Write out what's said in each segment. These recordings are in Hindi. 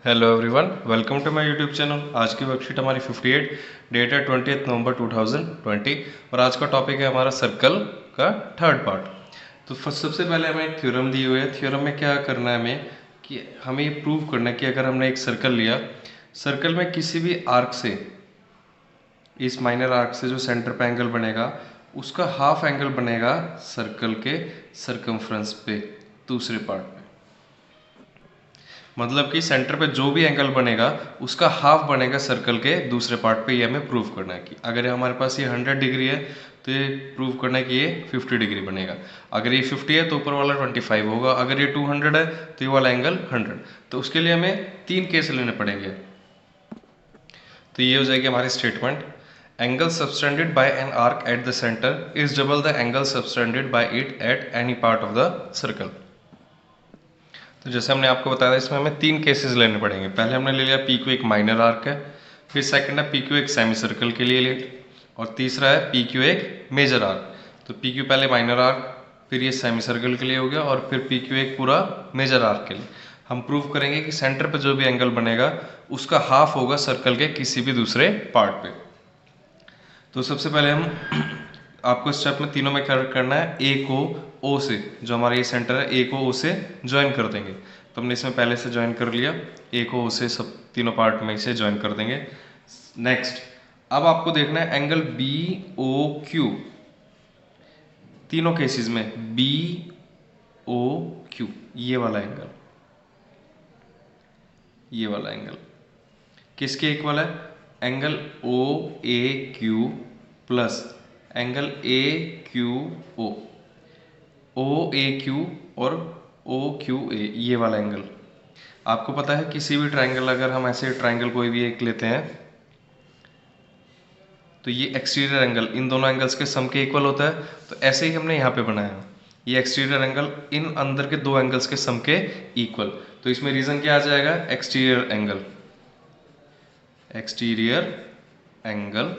Hello everyone, welcome to my YouTube channel. आज की वर्कशीट हमारी 58, डेट है 20 नवंबर 2020 और आज का टॉपिक है हमारा सर्कल का थर्ड पार्ट। तो सबसे पहले हमें एक थ्योरम दी हुई है। थ्योरम में क्या करना है हमें कि हमें ये प्रूव करना है कि अगर हमने एक सर्कल लिया, सर्कल में किसी भी आर्क से, इस माइनर आर्क से जो सेंटर पे एंगल बनेगा उसका हाफ एंगल बनेगा सर्कल के सर्कमफ्रेंस पे, दूसरे पार्ट पे। मतलब कि सेंटर पे जो भी एंगल बनेगा उसका हाफ बनेगा सर्कल के दूसरे पार्ट पे। ये हमें प्रूव करना है कि अगर हमारे पास ये 100 डिग्री है तो ये प्रूव करना है कि ये 50 डिग्री बनेगा। अगर ये 50 है तो ऊपर वाला 25 होगा। अगर ये 200 है तो ये वाला एंगल 100। तो उसके लिए हमें 3 केस लेने पड़ेंगे। तो ये हो जाएगी हमारी statement, angle subtended bye an arc at the centre is double the angle subtended bye it at any part of the circle. तो जैसे हमने आपको बताया था, इसमें हमें 3 केसेस लेने पड़ेंगे। पहले हमने ले लिया पी क्यू एक माइनर आर्क है, फिर सेकंड है पी क्यू एक सेमी सर्कल के लिए ले, और तीसरा है पी क्यू एक मेजर आर्क। तो पी क्यू पहले माइनर आर्क, फिर ये सेमी सर्कल के लिए हो गया, और फिर पी क्यू एक पूरा मेजर आर्क के लिए। हम प्रूव करेंगे कि सेंटर पे जो भी एंगल बनेगा उसका हाफ होगा सर्कल के किसी भी दूसरे पार्ट पे। तो सबसे पहले हम आपको स्टेप में तीनों में क्या करना है, ए को ओ से, जो हमारा ये सेंटर है, ए को ओ से ज्वाइन कर देंगे। तो हमने इसमें पहले से ज्वाइन कर लिया, ए को ओ से सब तीनों पार्ट में इसे ज्वाइन कर देंगे। नेक्स्ट, अब आपको देखना है एंगल बी ओ क्यू, तीनों केसेस में बी ओ क्यू, ये वाला एंगल, ये वाला एंगल किसके इक्वल है, angle O A Q plus angle A Q O, O A Q और ओ क्यू ए, ये वाला एंगल। आपको पता है किसी भी ट्रायंगल, अगर हम ऐसे ट्रायंगल कोई भी एक लेते हैं तो ये एक्सटीरियर एंगल इन दोनों एंगल्स के सम के इक्वल होता है। तो ऐसे ही हमने यहाँ पे बनाया, ये एक्सटीरियर एंगल इन अंदर के दो एंगल्स के सम के इक्वल। तो इसमें रीजन क्या आ जाएगा, exterior angle, exterior angle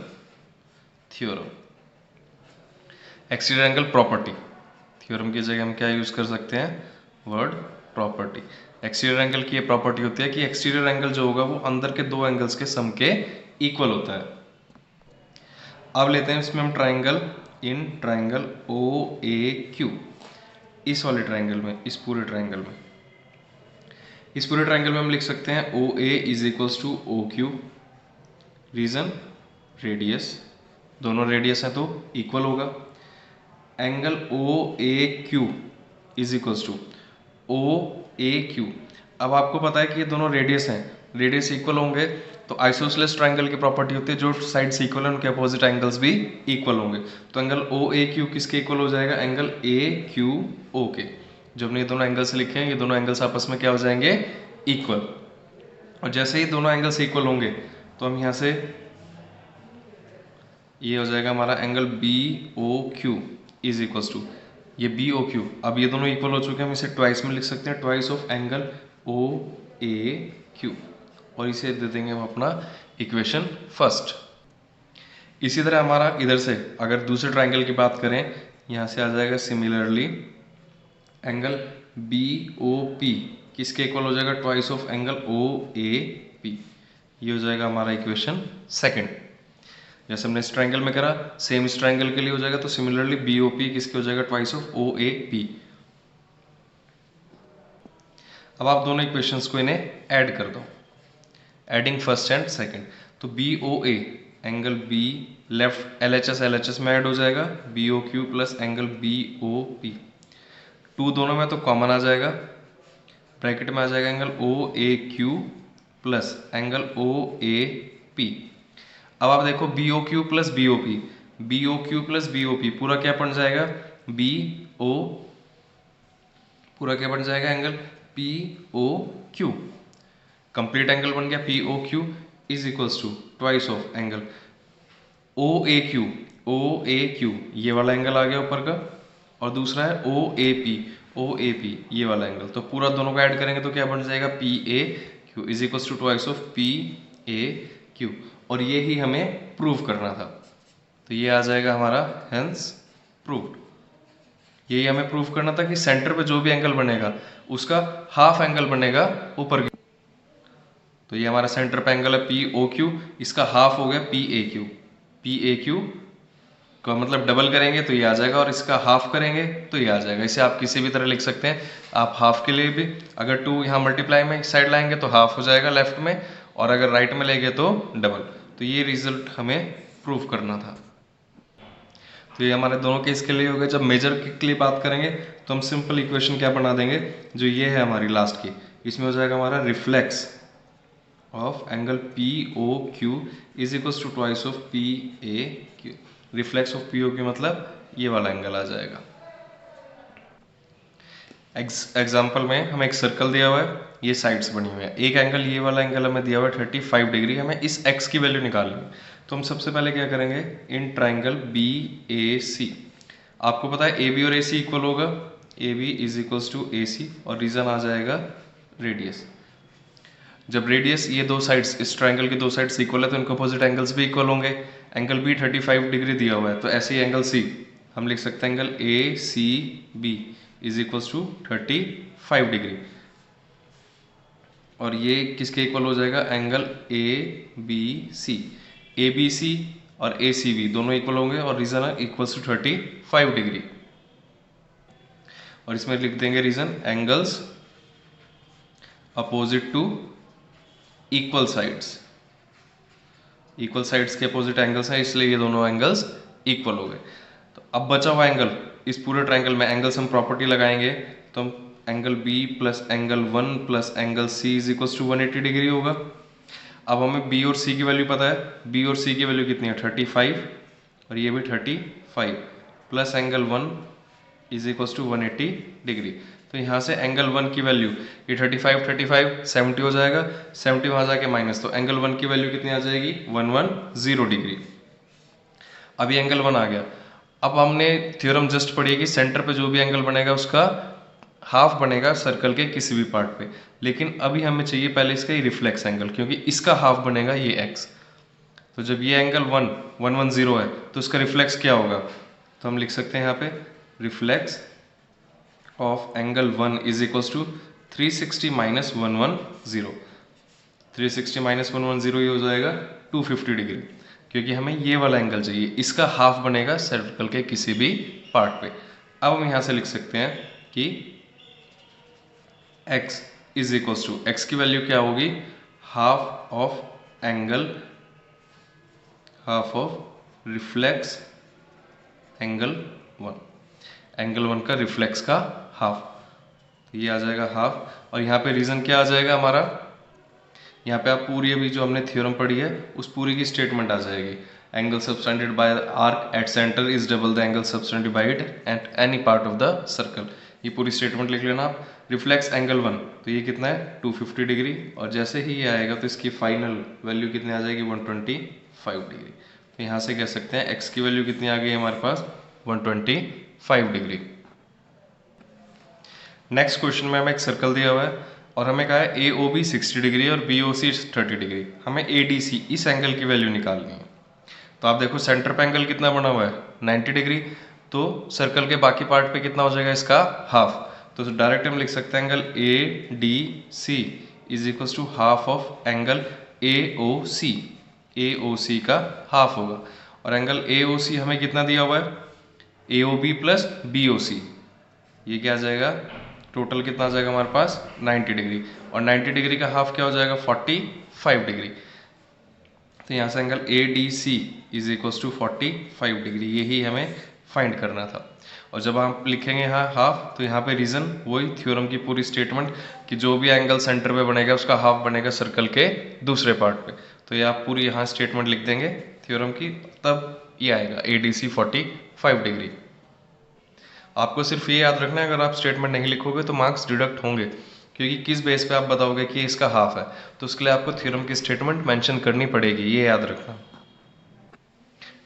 theorem, exterior angle property. Theorem की जगह हम क्या यूज कर सकते हैं, वर्ड प्रॉपर्टी। एक्सटीरियर एंगल की ये प्रॉपर्टी होती है कि एक्सटीरियर एंगल जो होगा वो अंदर के दो एंगल्स के सम के इक्वल होता है। अब लेते हैं इसमें हम triangle, in triangle O A Q, इस वाले ट्राइंगल में, इस पूरे ट्राइंगल में, इस पूरे ट्राइंगल में हम लिख सकते हैं O A is equals to O Q. Reason, radius, दोनों रेडियस है तो इक्वल होगा। Angle O A Q is equals to O A Q. अब आपको पता है कि ये दोनों रेडियस हैं, रेडियस इक्वल होंगे तो आइसोसेलेस ट्रायंगल की प्रॉपर्टी होती है जो साइड्स इक्वल है उनके अपोजिट एंगल्स भी इक्वल होंगे। तो एंगल ओ ए क्यू किसके इक्वल हो जाएगा, एंगल ए क्यू ओ के। जब हमने ये दोनों एंगल्स लिखे हैं, ये दोनों एंगल्स आपस में क्या हो जाएंगे, इक्वल। और जैसे ही दोनों एंगल्स इक्वल होंगे तो हम यहाँ से, ये हो जाएगा हमारा angle B O Q is equals to ये बी ओ क्यू। अब ये दोनों इक्वल हो चुके हैं, हम इसे ट्वाइस में लिख सकते हैं, twice of angle O A Q, और इसे दे देंगे हम अपना इक्वेशन फर्स्ट। इसी तरह हमारा इधर से अगर दूसरे ट्राइंगल की बात करें, यहाँ से आ जाएगा similarly angle B O P किसके इक्वल हो जाएगा, twice of angle O A P. ये हो जाएगा हमारा इक्वेशन सेकंड। जैसे हमने इस ट्रायंगल में करा, सेम इस ट्रायंगल के लिए हो जाएगा। तो सिमिलरली बी ओ पी किसके हो जाएगा, twice of O A P. अब आप दोनों इक्वेशंस को इन्हें ऐड कर दो, एडिंग फर्स्ट एंड सेकंड। तो B O A angle B left L H S में ऐड हो जाएगा, B O Q plus angle B O P. टू दोनों में तो कॉमन आ जाएगा, ब्रैकेट में आ जाएगा angle O A Q plus angle O A P. अब आप देखो B O Q plus B O P, B O Q plus B O P पूरा क्या बन जाएगा, बी ओ, पूरा क्या बन जाएगा, angle P O Q. Complete angle बन गया P O Q is equals to twice of angle O A Q, O A Q ये वाला एंगल आ गया ऊपर का, और दूसरा है ओ A P, O A P ये वाला एंगल। तो पूरा दोनों को ऐड करेंगे तो क्या बन जाएगा, P A Q is equals to twice of P A Q. और ये ही हमें प्रूव करना था, तो ये आ जाएगा हमारा हेंस प्रूव्ड। यही हमें प्रूव करना था कि सेंटर पे जो भी एंगल बनेगा उसका हाफ एंगल बनेगा ऊपर की। तो ये हमारा सेंटर पे एंगल है पी ओ क्यू, इसका हाफ हो गया P A Q. P A Q का मतलब डबल करेंगे तो ये आ जाएगा, और इसका हाफ करेंगे तो ये आ जाएगा। इसे आप किसी भी तरह लिख सकते हैं। आप हाफ के लिए भी अगर 2 यहाँ मल्टीप्लाई में साइड लाएंगे तो हाफ हो जाएगा लेफ्ट में, और अगर राइट में लेंगे तो डबल। तो ये रिजल्ट हमें प्रूव करना था। तो ये हमारे दोनों केस के लिए हो गया। जब मेजर के लिए बात करेंगे तो हम सिंपल इक्वेशन क्या बना देंगे, जो ये है हमारी लास्ट की, इसमें हो जाएगा हमारा reflex of angle P O Q is equals to twice of P A Q. Reflex of P O Q मतलब ये वाला एंगल आ जाएगा। एग्जाम्पल में हमें एक सर्कल दिया हुआ है, ये साइड्स बनी हुई है, एक एंगल ये वाला एंगल हमें दिया हुआ है 35 डिग्री, हमें इस एक्स की वैल्यू निकालनी है। तो हम सबसे पहले क्या करेंगे, इन ट्राइंगल बी ए सी, आपको पता है ए बी और ए सी इक्वल होगा, A B is equals to A C, और रीजन आ जाएगा रेडियस। जब रेडियस ये दो साइड्स, इस ट्राइंगल की दो साइड्स इक्वल है तो इनके अपोजिट एंगल्स भी इक्वल होंगे। एंगल बी 35 डिग्री दिया हुआ है, तो ऐसे ही एंगल सी हम लिख सकते हैं, angle A C B is equals to 35 degree, और ये किसके इक्वल हो जाएगा, angle A B C. A B C और ए सी बी दोनों इक्वल होंगे, और रीजन है इक्वल्स टू 35 डिग्री, और इसमें लिख देंगे reason angles opposite to equal sides. Equal sides के अपोजिट एंगल्स हैं, इसलिए ये दोनों एंगल्स इक्वल हो गए। तो अब बचा हुआ एंगल, इस पूरे ट्रायंगल में एंगल्स हम प्रॉपर्टी लगाएंगे, तो हम angle B plus angle 1 plus angle C is equals to 180 degree होगा। अब हमें बी और सी की वैल्यू पता है, बी और सी की वैल्यू कितनी है 35, और ये भी 35 plus angle 1 is equals to 180 degree. तो यहाँ से एंगल 1 की वैल्यू, ये 35 70 हो जाएगा, 70 वहाँ जाके माइनस, तो एंगल 1 की वैल्यू कितनी आ जाएगी 110 डिग्री। अभी एंगल 1 आ गया। अब हमने थ्योरम जस्ट पढ़ी है कि सेंटर पे जो भी एंगल बनेगा उसका हाफ बनेगा सर्कल के किसी भी पार्ट पे, लेकिन अभी हमें चाहिए पहले इसका ही रिफ्लेक्स एंगल, क्योंकि इसका हाफ बनेगा ये एक्स। तो जब ये एंगल 110 है तो उसका रिफ्लेक्स क्या होगा, तो हम लिख सकते हैं यहाँ पे reflex of angle 1 is equals to 360 minus 110। 360 minus 110 ये हो जाएगा 250 डिग्री, क्योंकि हमें ये वाला एंगल चाहिए, इसका हाफ बनेगा सर्कल के किसी भी पार्ट पे। अब हम यहाँ से लिख सकते हैं कि x is equals to, x की वैल्यू क्या होगी, half of angle, half of reflex angle 1, angle 1 का रिफ्लेक्स का हाफ, तो ये आ जाएगा हाफ। और यहाँ पे रीजन क्या आ जाएगा हमारा, यहाँ पे आप पूरी अभी जो हमने थ्योरम पढ़ी है उस पूरी की स्टेटमेंट आ जाएगी। Angle subtended bye arc at centre is double the angle subtended bye it at any part of the circle. ये पूरी स्टेटमेंट लिख लेना आप। रिफ्लेक्स एंगल 1 तो ये कितना है 250 डिग्री, और जैसे ही ये आएगा तो इसकी फाइनल वैल्यू कितनी आ जाएगी 125 डिग्री। तो यहाँ से कह सकते हैं एक्स की वैल्यू कितनी आ गई हमारे पास 125 डिग्री। नेक्स्ट क्वेश्चन में हमें एक सर्कल दिया हुआ है और हमें कहा है ए ओ बी 60 डिग्री और बी ओ सी 30 डिग्री, हमें ए डी सी इस एंगल की वैल्यू निकालनी है। तो आप देखो सेंटर पे एंगल कितना बना हुआ है 90 डिग्री, तो सर्कल के बाकी पार्ट पे कितना हो जाएगा इसका हाफ। तो डायरेक्ट हम लिख सकते हैं angle A D C is equals to half of angle A O C. A O C का हाफ होगा, और एंगल ए ओ सी हमें कितना दिया हुआ है A O B plus B O C, ये क्या आ जाएगा टोटल कितना आ जाएगा हमारे पास 90 डिग्री, और 90 डिग्री का हाफ क्या हो जाएगा 45 डिग्री। तो यहाँ से angle A D C is equals to 45 degree, यही हमें फाइंड करना था। और जब आप लिखेंगे यहाँ हाफ तो यहाँ पे रीजन वही थ्योरम की पूरी स्टेटमेंट कि जो भी एंगल सेंटर पे बनेगा उसका हाफ बनेगा सर्कल के दूसरे पार्ट पे। तो ये आप पूरी यहाँ स्टेटमेंट लिख देंगे थ्योरम की, तब ये आएगा ए डी सी 45 डिग्री। आपको सिर्फ ये याद रखना है, अगर आप स्टेटमेंट नहीं लिखोगे तो मार्क्स डिडक्ट होंगे, क्योंकि किस बेस पे आप बताओगे कि इसका हाफ है, तो उसके लिए आपको थ्योरम की स्टेटमेंट मेंशन करनी पड़ेगी, ये याद रखना।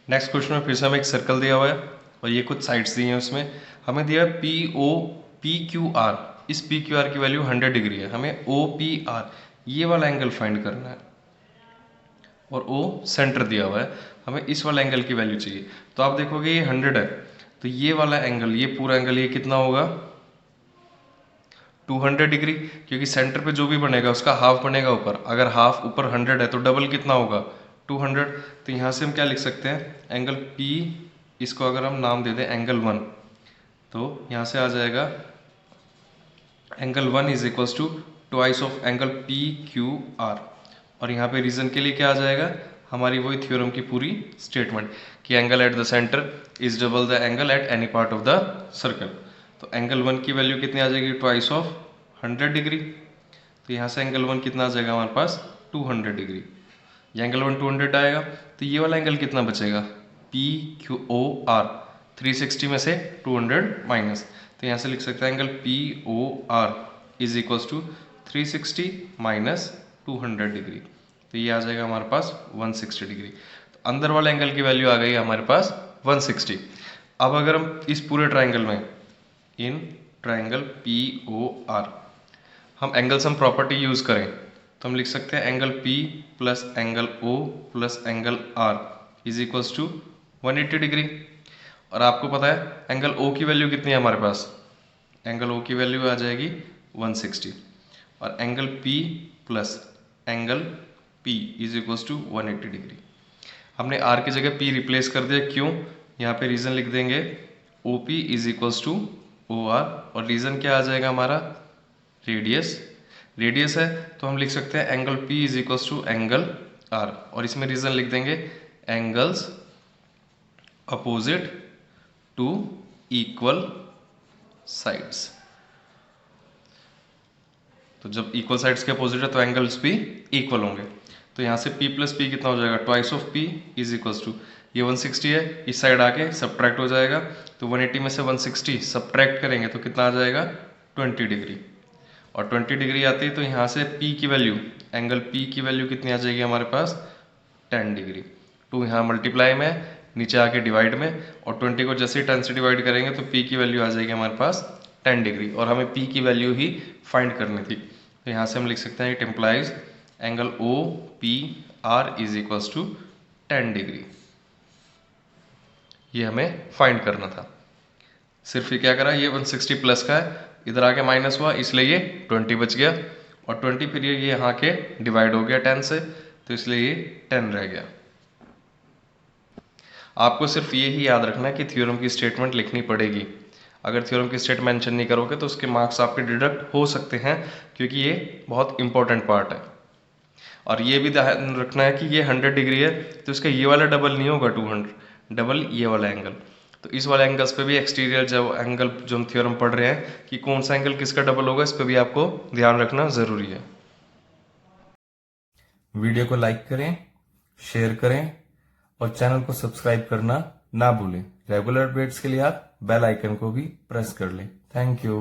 नेक्स्ट क्वेश्चन में फिर से हमें एक सर्कल दिया हुआ है और ये कुछ साइड्स दी हैं, उसमें हमें दिया है P O P Q R. इस पी क्यू आर की वैल्यू 100 डिग्री है, हमें ओ पी आर ये वाला एंगल फाइंड करना है, और ओ सेंटर दिया हुआ है, हमें इस वाला एंगल की वैल्यू चाहिए। तो आप देखोगे ये 100 है, तो ये वाला एंगल, ये पूरा एंगल ये कितना होगा 200 डिग्री, क्योंकि सेंटर पे जो भी बनेगा उसका हाफ बनेगा ऊपर। अगर हाफ ऊपर 100 है तो डबल कितना होगा 200। तो यहाँ से हम क्या लिख सकते हैं, एंगल P, इसको अगर हम नाम दे दें एंगल 1, तो यहाँ से आ जाएगा angle 1 is equals to twice of angle PQR। और यहाँ पे रीजन के लिए क्या आ जाएगा, हमारी वही थ्योरम की पूरी स्टेटमेंट कि angle at the centre is double the angle at any part of the circle. तो एंगल 1 की वैल्यू कितनी आ जाएगी, ट्वाइस ऑफ 100 डिग्री। तो यहाँ से एंगल 1 कितना आ जाएगा हमारे पास 200 डिग्री। ये एंगल 1 200 आएगा, तो ये वाला एंगल कितना बचेगा PQOR, 360 में से 200 माइनस। तो यहाँ से लिख सकते हैं angle POR is equals to 360 minus 200 degree. तो ये आ जाएगा हमारे पास 160 डिग्री। तो अंदर वाले एंगल की वैल्यू आ गई हमारे पास 160। अब अगर हम इस पूरे ट्राइंगल में, इन ट्राइंगल POR, हम एंगल सम प्रॉपर्टी यूज करें तो हम लिख सकते हैं angle P plus angle O plus angle R is equals to 180 degree. और आपको पता है एंगल O की वैल्यू कितनी है हमारे पास, एंगल O की वैल्यू आ जाएगी 160, और angle P plus angle P is equals to 180 degree. हमने R की जगह P रिप्लेस कर दिया, क्यों, यहाँ पे रीजन लिख देंगे OP is equals to OR, और रीजन क्या आ जाएगा हमारा, रेडियस है, तो हम लिख सकते हैं angle P is equals to angle R, और इसमें रीजन लिख देंगे angles opposite to equal sides. तो जब इक्वल साइड्स के अपोजिट है तो एंगल्स भी इक्वल होंगे। तो यहाँ से P प्लस P कितना हो जाएगा, twice of P is equals to, ये 160 है, इस साइड आके सब्ट्रैक्ट हो जाएगा, तो 180 में से 160 सब्ट्रैक्ट करेंगे तो कितना आ जाएगा 20 डिग्री, और 20 डिग्री आती है तो यहाँ से P की वैल्यू, एंगल P की वैल्यू कितनी आ जाएगी हमारे पास 10 डिग्री। 2 यहाँ मल्टीप्लाई में, नीचे आके डिवाइड में, और 20 को जैसे ही 10 से डिवाइड करेंगे तो P की वैल्यू आ जाएगी हमारे पास 10 डिग्री, और हमें P की वैल्यू ही फाइंड करनी थी। तो यहाँ से हम लिख सकते हैं it implies angle OPR is equals to 10 degree. ये हमें फाइंड करना था। सिर्फ ये क्या करा, ये 160 प्लस का है, इधर आके माइनस हुआ इसलिए ये 20 बच गया, और 20 फिर ये यहाँ के डिवाइड हो गया 10 से, तो इसलिए ये 10 रह गया। आपको सिर्फ ये ही याद रखना है कि थ्योरम की स्टेटमेंट लिखनी पड़ेगी। अगर थ्योरम की स्टेटमेंट मेंशन नहीं करोगे तो उसके मार्क्स आपके डिडक्ट हो सकते हैं, क्योंकि ये बहुत इंपॉर्टेंट पार्ट है। और ये भी ध्यान रखना है कि ये 100 डिग्री है तो इसका ये वाला डबल नहीं होगा 200, डबल ये वाला एंगल। तो इस वाले एंगल्स पे भी एक्सटीरियर जो एंगल जो हम थ्योरम पढ़ रहे हैं कि कौन सा एंगल किसका डबल होगा, इस पे भी आपको ध्यान रखना जरूरी है। वीडियो को लाइक करें, शेयर करें और चैनल को सब्सक्राइब करना ना भूलें। रेगुलर अपडेट्स के लिए आप बेल आइकन को भी प्रेस कर लें। Thank you.